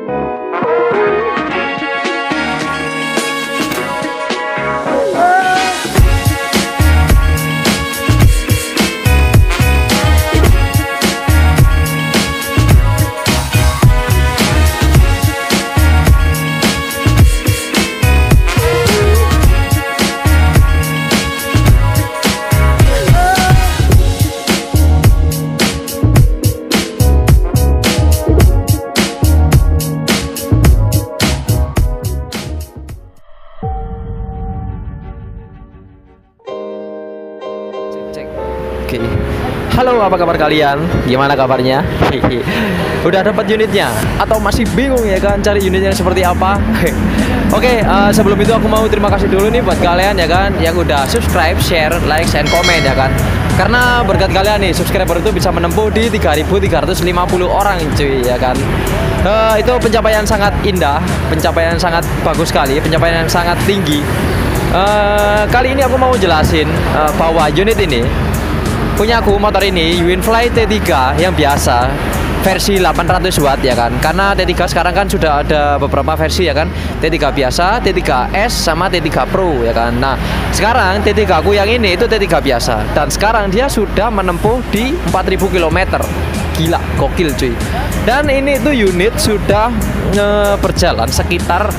Oke. Halo, apa kabar kalian? Gimana kabarnya? Udah dapat unitnya? Atau masih bingung ya kan cari unit yang seperti apa? Oke, sebelum itu aku mau terima kasih dulu nih buat kalian ya kan yang udah subscribe, share, like, and comment ya kan. Karena berkat kalian nih subscriber itu bisa menempuh di 3.350 orang cuy ya kan. Itu pencapaian sangat indah, pencapaian sangat bagus sekali, pencapaian yang sangat tinggi. Kali ini aku mau jelasin bahwa unit ini punya aku, motor ini Winfly T3 yang biasa versi 800 watt ya kan. Karena T3 sekarang kan sudah ada beberapa versi ya kan, T3 biasa, T3S sama T3 Pro ya kan. Nah sekarang T3 aku yang ini itu T3 biasa, dan sekarang dia sudah menempuh di 4.000 km. Gila, gokil cuy. Dan ini tuh unit sudah berjalan sekitar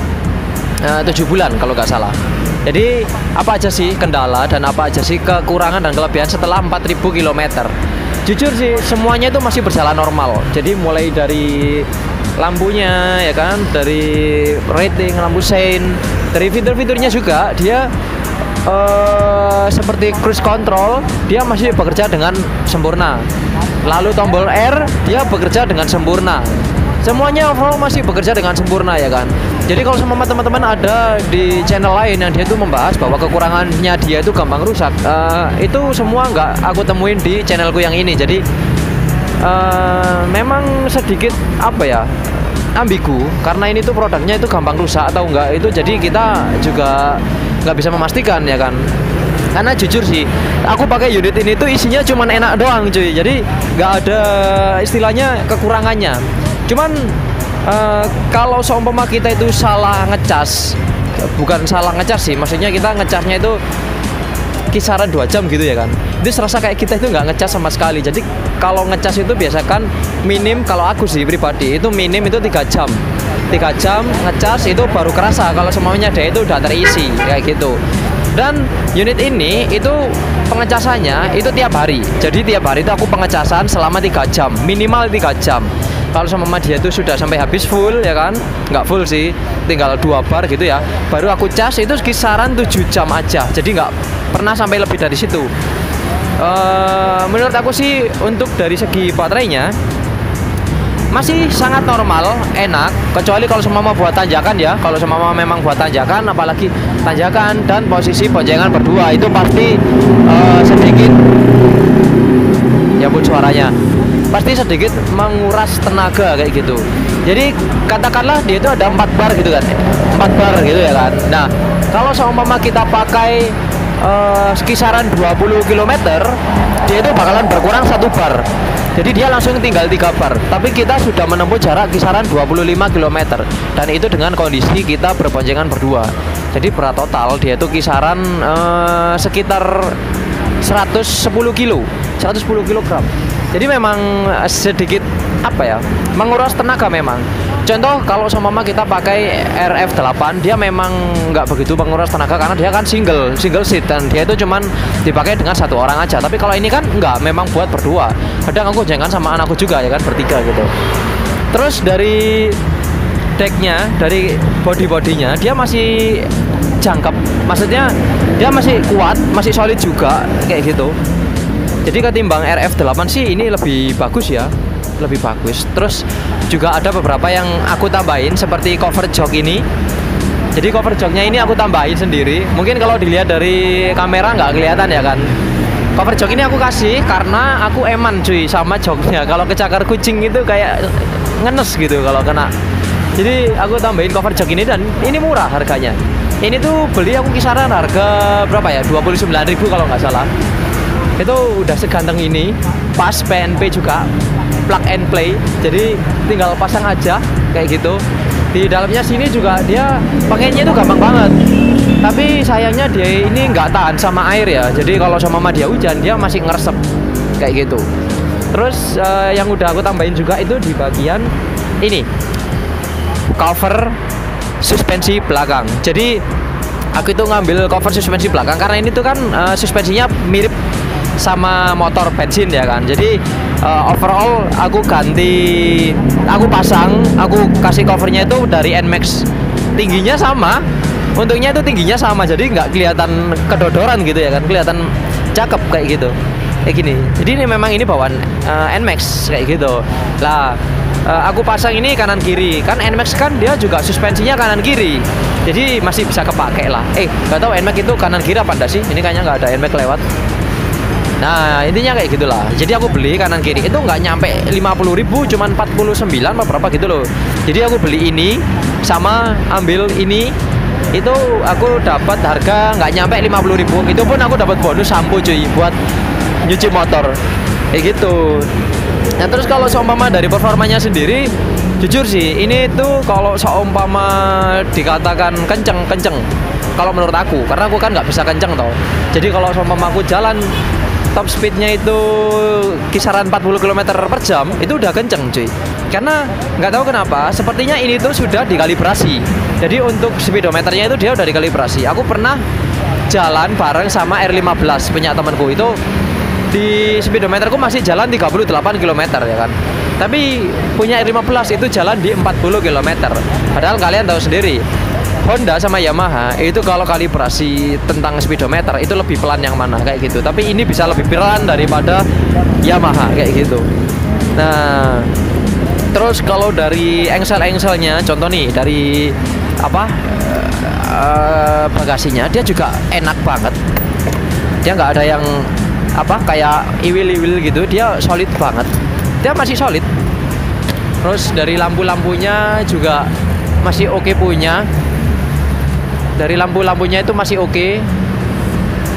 7 bulan kalau nggak salah. Jadi apa aja sih kendala dan apa aja sih kekurangan dan kelebihan setelah 4.000 km? Jujur sih semuanya itu masih berjalan normal. Jadi mulai dari lampunya ya kan, dari rating, lampu sein, dari fitur-fiturnya juga dia seperti cruise control dia masih bekerja dengan sempurna. Lalu tombol R dia bekerja dengan sempurna. Semuanya overall masih bekerja dengan sempurna ya kan. Jadi kalau sama teman-teman ada di channel lain yang dia itu membahas bahwa kekurangannya dia itu gampang rusak, itu semua nggak aku temuin di channelku yang ini. Jadi memang sedikit apa ya, ambigu, karena ini tuh produknya itu gampang rusak atau enggak itu, jadi kita juga nggak bisa memastikan ya kan. Karena jujur sih aku pakai unit ini tuh isinya cuman enak doang cuy, jadi nggak ada istilahnya kekurangannya. Cuman kalau seumpama kita itu salah ngecas, bukan salah ngecas sih, maksudnya kita ngecasnya itu kisaran 2 jam gitu ya kan, itu serasa kayak kita itu nggak ngecas sama sekali. Jadi kalau ngecas itu biasakan minim, kalau aku sih pribadi itu minim itu 3 jam 3 jam ngecas itu baru kerasa kalau semuanya dia itu udah terisi kayak gitu. Dan unit ini itu pengecasannya itu tiap hari. Jadi tiap hari itu aku pengecasan selama 3 jam, minimal 3 jam. Kalau sama dia itu sudah sampai habis full ya kan, nggak full sih, tinggal 2 bar gitu ya, baru aku cas itu kisaran 7 jam aja. Jadi nggak pernah sampai lebih dari situ. Menurut aku sih untuk dari segi baterainya masih sangat normal, enak. Kecuali kalau semua mau buat tanjakan ya, kalau semua memang buat tanjakan, apalagi tanjakan dan posisi boncengan berdua itu pasti sedikit, ya pun suaranya pasti sedikit menguras tenaga kayak gitu. Jadi katakanlah dia itu ada 4 bar gitu kan, 4 bar gitu ya kan. Nah kalau seumpama kita pakai kisaran 20 km, dia itu bakalan berkurang 1 bar. Jadi dia langsung tinggal 3 bar. Tapi kita sudah menempuh jarak kisaran 25 km, dan itu dengan kondisi kita berboncengan berdua. Jadi berat total dia itu kisaran sekitar 110 kg. Jadi memang sedikit apa ya, menguras tenaga memang. Contoh kalau seumpama kita pakai RF8, dia memang nggak begitu menguras tenaga karena dia kan single seat, dan dia itu cuman dipakai dengan 1 orang aja. Tapi kalau ini kan nggak, memang buat berdua. Kadang aku jangan sama anakku juga ya kan, bertiga gitu. Terus dari decknya, dari bodinya dia masih jangkep, maksudnya dia masih kuat, masih solid juga kayak gitu. Jadi ketimbang RF8 sih ini lebih bagus ya, lebih bagus. Terus juga ada beberapa yang aku tambahin seperti cover jok ini. Jadi cover joknya ini aku tambahin sendiri. Mungkin kalau dilihat dari kamera nggak kelihatan ya kan. Cover jok ini aku kasih karena aku eman cuy sama joknya. Kalau kecakar kucing itu kayak ngenes gitu kalau kena. Jadi aku tambahin cover jok ini, dan ini murah harganya. Ini tuh beli aku kisaran harga berapa ya? 29.000 kalau nggak salah. Itu udah seganteng ini, pas PNP juga, plug and play. Jadi tinggal pasang aja, kayak gitu. Di dalamnya sini juga dia pengennya itu gampang banget. Tapi sayangnya dia ini nggak tahan sama air ya. Jadi kalau sama dia hujan dia masih ngeresep kayak gitu. Terus yang udah aku tambahin juga itu di bagian ini cover suspensi belakang. Jadi aku itu ngambil cover suspensi belakang karena ini tuh kan suspensinya mirip sama motor bensin ya kan. Jadi overall aku kasih covernya itu dari NMAX, tingginya sama, untungnya itu tingginya sama, jadi nggak kelihatan kedodoran gitu ya kan, kelihatan cakep kayak gitu, kayak gini. Jadi ini memang ini bawaan NMAX kayak gitu lah. Aku pasang ini kanan kiri, kan NMAX kan dia juga suspensinya kanan kiri, jadi masih bisa kepake lah. Nggak tahu NMAX itu kanan kiri apa enggak sih, ini kayaknya nggak ada NMAX lewat. Nah intinya kayak gitulah. Jadi aku beli kanan kiri itu nggak nyampe 50.000, cuman 49 apa berapa gitu loh. Jadi aku beli ini sama ambil ini, itu aku dapat harga nggak nyampe 50.000. Itu pun aku dapat bonus sampo cuy buat nyuci motor kayak gitu. Nah terus kalau seumpama dari performanya sendiri, jujur sih ini tuh kalau seumpama dikatakan kenceng kalau menurut aku, karena aku kan nggak bisa kenceng toh. Jadi kalau seumpama aku jalan top speednya itu kisaran 40 km per jam, itu udah kenceng cuy. Karena nggak tahu kenapa, sepertinya ini tuh sudah dikalibrasi. Jadi untuk speedometernya itu dia udah dikalibrasi. Aku pernah jalan bareng sama R15 punya temanku, itu di speedometerku masih jalan 38 km ya kan. Tapi punya R15 itu jalan di 40 km. Padahal kalian tahu sendiri, Honda sama Yamaha itu kalau kalibrasi tentang speedometer itu lebih pelan yang mana kayak gitu. Tapi ini bisa lebih pelan daripada Yamaha kayak gitu. Nah, terus kalau dari engsel-engselnya, contoh nih dari bagasinya, dia juga enak banget. Dia nggak ada yang kayak iwil-iwil gitu, dia solid banget. Dia masih solid. Terus dari lampu-lampunya juga masih oke punya. Dari lampu-lampunya itu masih oke.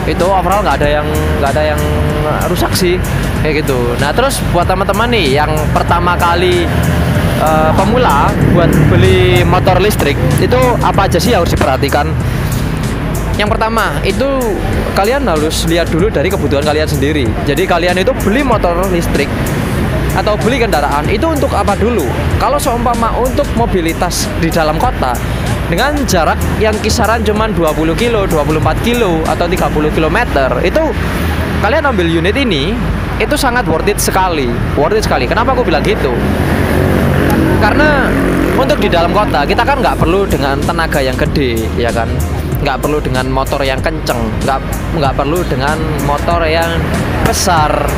Itu overall nggak ada yang rusak sih kayak gitu. Nah terus buat teman-teman nih yang pertama kali pemula buat beli motor listrik, itu apa aja sih yang harus diperhatikan? Yang pertama itu kalian harus lihat dulu dari kebutuhan kalian sendiri. Jadi kalian itu beli motor listrik atau beli kendaraan itu untuk apa dulu? Kalau seumpama untuk mobilitas di dalam kota dengan jarak yang kisaran cuman 20 kilo, 24 kilo atau 30 km, itu kalian ambil unit ini itu sangat worth it sekali. Worth it sekali. Kenapa aku bilang gitu? Karena untuk di dalam kota kita kan nggak perlu dengan tenaga yang gede ya kan, nggak perlu dengan motor yang kenceng, nggak perlu dengan motor yang besar,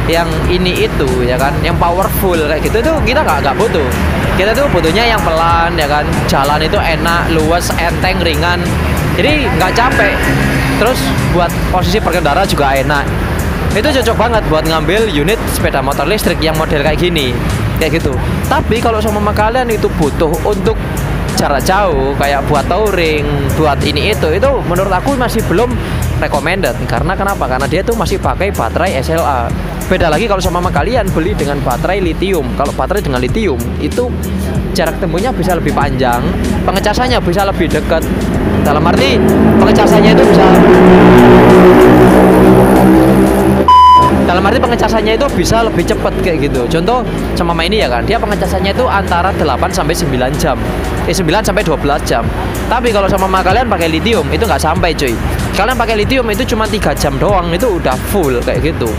yang ini itu ya kan, yang powerful kayak gitu tuh kita nggak butuh. Kita tuh butuhnya yang pelan ya kan, jalan itu enak, luas, enteng, ringan, jadi nggak capek. Terus buat posisi berkendara juga enak. Itu cocok banget buat ngambil unit sepeda motor listrik yang model kayak gini, kayak gitu. Tapi kalau sama kalian itu butuh untuk jarak jauh kayak buat touring, buat ini itu menurut aku masih belum recommended. Karena kenapa? Karena dia tuh masih pakai baterai SLA. Beda lagi kalau sama kalian beli dengan baterai lithium. Kalau baterai dengan lithium itu jarak tempuhnya bisa lebih panjang, pengecasannya bisa lebih dekat. Dalam arti pengecasannya itu bisa lebih cepat kayak gitu. Contoh sama ini ya kan, dia pengecasannya itu antara 8 sampai 9 jam. 9 sampai 12 jam. Tapi kalau sama kalian pakai lithium itu nggak sampai cuy. Kalian pakai lithium itu cuma 3 jam doang, itu udah full kayak gitu.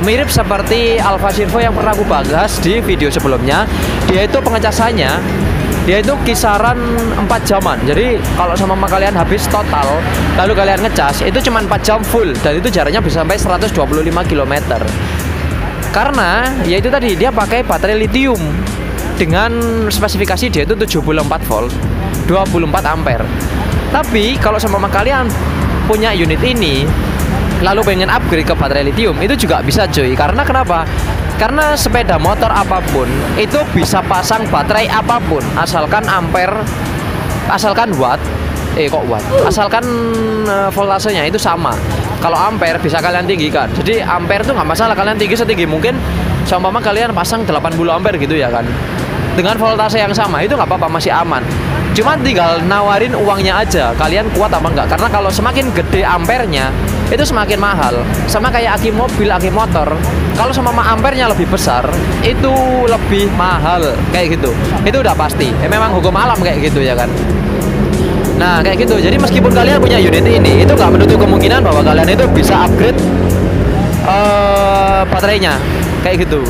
Mirip seperti Alfa Silvo yang pernah aku bahas di video sebelumnya. Dia itu pengecasannya kisaran 4 jaman. Jadi kalau sama kalian habis total lalu kalian ngecas itu cuma 4 jam full, dan itu jaraknya bisa sampai 125 km. Karena ya itu tadi dia pakai baterai lithium dengan spesifikasi dia itu 74 volt 24 ampere. Tapi kalau sama kalian punya unit ini lalu pengen upgrade ke baterai lithium, itu juga bisa cuy. Karena kenapa? Karena sepeda motor apapun itu bisa pasang baterai apapun, asalkan ampere, asalkan watt, asalkan voltasenya itu sama. Kalau ampere bisa kalian tinggikan. Jadi ampere tuh nggak masalah, kalian tinggi setinggi mungkin. Seumpama kalian pasang 80 ampere gitu ya kan. dengan voltase yang sama itu nggak apa-apa, masih aman. Cuman tinggal nawarin uangnya aja, kalian kuat apa enggak. Karena kalau semakin gede ampernya itu semakin mahal. Sama kayak aki mobil, aki motor. Kalau sama ampernya lebih besar, itu lebih mahal kayak gitu. Itu udah pasti. Memang hukum alam kayak gitu ya kan. Nah kayak gitu. Jadi meskipun kalian punya unit ini, itu nggak menutup kemungkinan bahwa kalian itu bisa upgrade baterainya kayak gitu.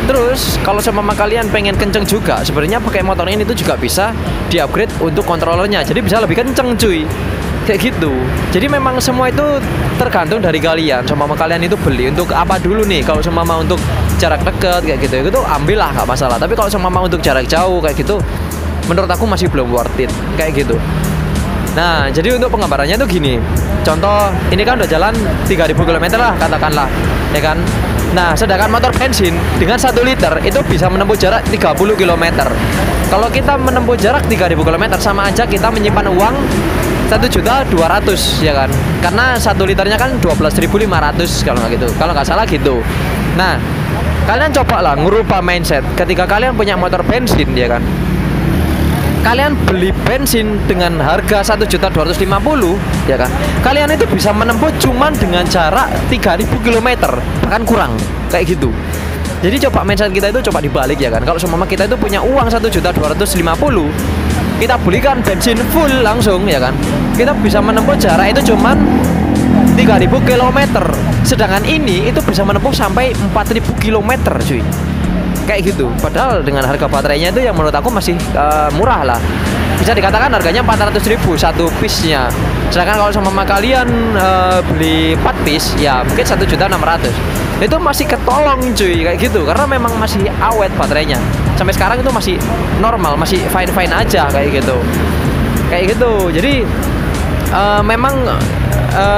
Terus kalau sama kalian pengen kenceng juga, sebenarnya pakai motor ini tuh juga bisa di-upgrade untuk kontrolernya. Jadi bisa lebih kenceng cuy. Kayak gitu. Jadi memang semua itu tergantung dari kalian. Sama kalian itu beli untuk apa dulu nih? Kalau sama untuk jarak dekat kayak gitu, itu ambillah nggak masalah. Tapi kalau sama untuk jarak jauh kayak gitu, menurut aku masih belum worth it kayak gitu. Nah, jadi untuk penggambarannya tuh gini. Contoh, ini kan udah jalan 3000 km lah katakanlah, ya kan? Nah, sedangkan motor bensin dengan 1 liter itu bisa menempuh jarak 30 km. Kalau kita menempuh jarak 3000 km sama aja kita menyimpan uang 1.200.000 ya kan? Karena 1 liternya kan 12.500 kalau nggak gitu. Kalau nggak salah gitu. Nah, kalian cobalah ngerubah mindset ketika kalian punya motor bensin ya kan? Kalian beli bensin dengan harga 1.250.000 ya kan, kalian itu bisa menempuh cuman dengan jarak 3.000 km bahkan kurang kayak gitu. Jadi coba mindset kita itu coba dibalik ya kan. Kalau semua kita itu punya uang 1.250.000, kita belikan bensin full langsung ya kan, kita bisa menempuh jarak itu cuman 3.000 km. Sedangkan ini itu bisa menempuh sampai 4.000 km cuy. Kayak gitu. Padahal dengan harga baterainya itu yang menurut aku masih murah lah. Bisa dikatakan harganya 400.000 satu piece-nya. Sedangkan kalau sama kalian beli 4 piece ya mungkin 1.600.000. Itu masih ketolong cuy kayak gitu. Karena memang masih awet baterainya. Sampai sekarang itu masih normal, masih fine-fine aja kayak gitu. Kayak gitu. Jadi memang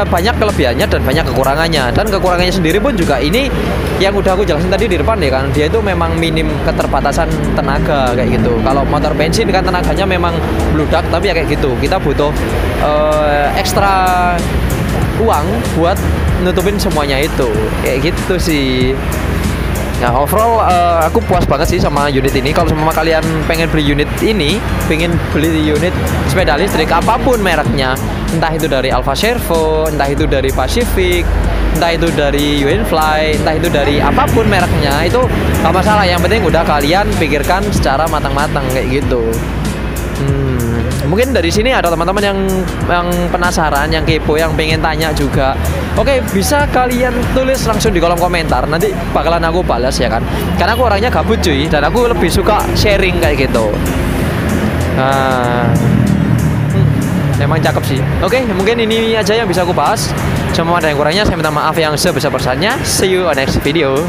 banyak kelebihannya dan banyak kekurangannya. Dan kekurangannya sendiri pun juga ini yang udah aku jelasin tadi di depan ya kan, dia itu memang minim keterbatasan tenaga kayak gitu. Kalau motor bensin kan tenaganya memang bludak, tapi ya kayak gitu, kita butuh ekstra uang buat nutupin semuanya itu kayak gitu sih. Nah overall aku puas banget sih sama unit ini. Kalau semua kalian pengen beli unit ini, pengen beli unit sepeda listrik apapun mereknya, entah itu dari Alfa Servo, entah itu dari Pacific, entah itu dari Uinfly, entah itu dari apapun mereknya, itu gak masalah. Yang penting udah kalian pikirkan secara matang-matang kayak gitu. Mungkin dari sini ada teman-teman yang penasaran, yang kepo, yang pengen tanya juga. Oke, bisa kalian tulis langsung di kolom komentar. Nanti bakalan aku balas ya kan. Karena aku orangnya gabut cuy, dan aku lebih suka sharing kayak gitu. Memang cakep sih. Oke, mungkin ini aja yang bisa aku bahas. Cuma ada yang kurangnya saya minta maaf yang sebesar-besarnya. See you on next video.